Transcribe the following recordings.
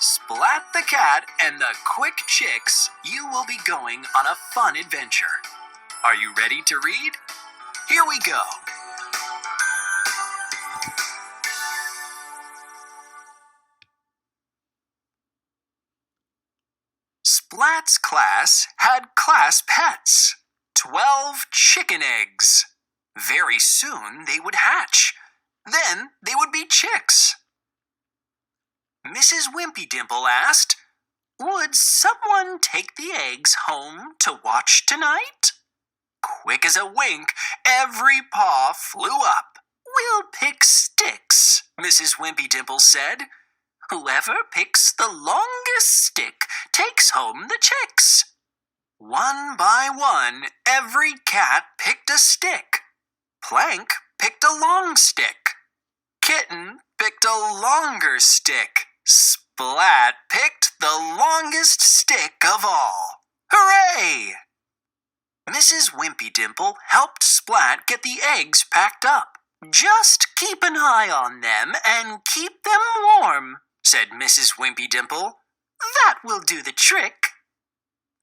Splat the cat and the quick chicks, you will be going on a fun adventure. Are you ready to read? Here we go. Splat's class had class pets, 12 chicken eggs. Very soon they would hatch. Then they would be chicks. Mrs. Wimpy Dimple asked, "Would someone take the eggs home to watch tonight?" Quick as a wink, every paw flew up. "We'll pick sticks," Mrs. Wimpy Dimple said. "Whoever picks the longest stick takes home the chicks." One by one, every cat picked a stick. Plank picked a long stick. Kitten picked a longer stick. Splat picked the longest stick of all. Hooray! Mrs. Wimpy Dimple helped Splat get the eggs packed up. "Just keep an eye on them and keep them warm," said Mrs. Wimpy Dimple. "That will do the trick."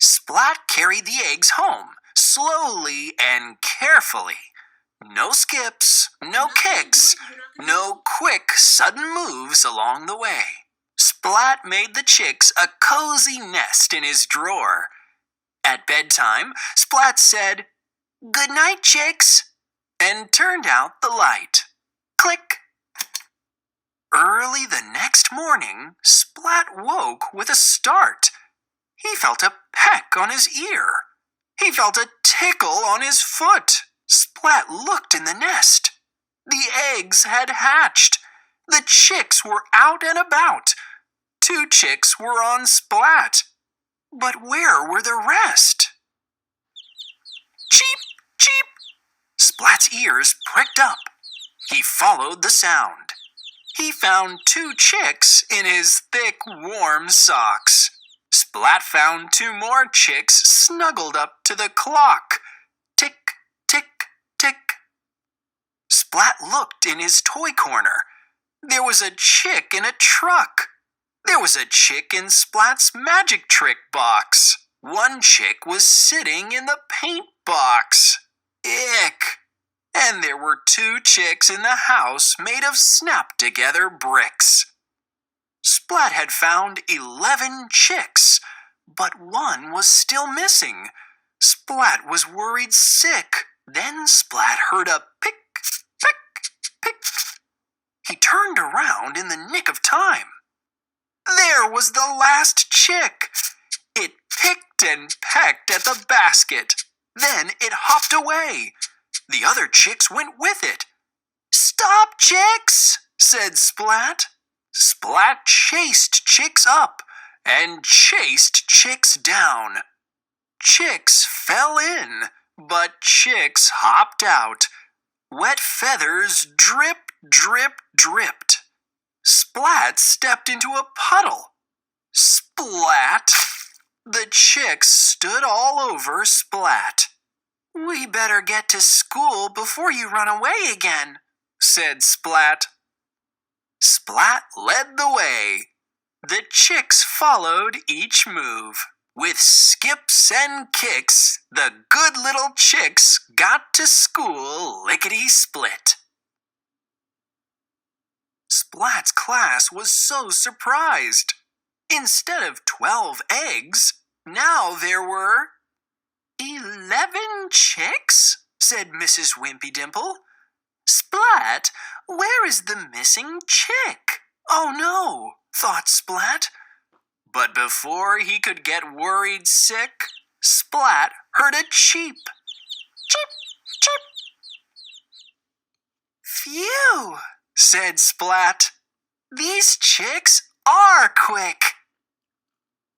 Splat carried the eggs home, slowly and carefully. No skips, no kicks, no quick, sudden moves along the way. Splat made the chicks a cozy nest in his drawer. At bedtime, Splat said, "Good night, chicks," and turned out the light. Click. Early the next morning, Splat woke with a start. He felt a peck on his ear. He felt a tickle on his foot. Splat looked in the nest. The eggs had hatched. The chicks were out and about. 2 chicks were on Splat. But where were the rest? Cheep, cheep! Splat's ears pricked up. He followed the sound. He found 2 chicks in his thick, warm socks. Splat found 2 more chicks snuggled up to the clock. Tick, tick, tick. Splat looked in his toy corner. There was a chick in a truck. There was a chick in Splat's magic trick box. One chick was sitting in the paint box. Ick! And there were 2 chicks in the house made of snap-together bricks. Splat had found 11 chicks, but one was still missing. Splat was worried sick. Then Splat heard a pick, pick, pick. He turned around in the nick of time. There was the last chick. It picked and pecked at the basket. Then it hopped away. The other chicks went with it. "Stop, chicks," said Splat. Splat chased chicks up and chased chicks down. Chicks fell in, but chicks hopped out. Wet feathers drip, drip, dripped. Splat stepped into a puddle. Splat! The chicks stood all over Splat. "We better get to school before you run away again," said Splat. Splat led the way. The chicks followed each move. With skips and kicks, the good little chicks got to school lickety-split. Splat's class was so surprised. Instead of 12 eggs, now there were 11 chicks, said Mrs. Wimpy Dimple. "Splat, where is the missing chick?" "Oh no," thought Splat. But before he could get worried sick, Splat heard a cheep. Cheep, cheep. "Phew," said Splat. "These chicks are quick."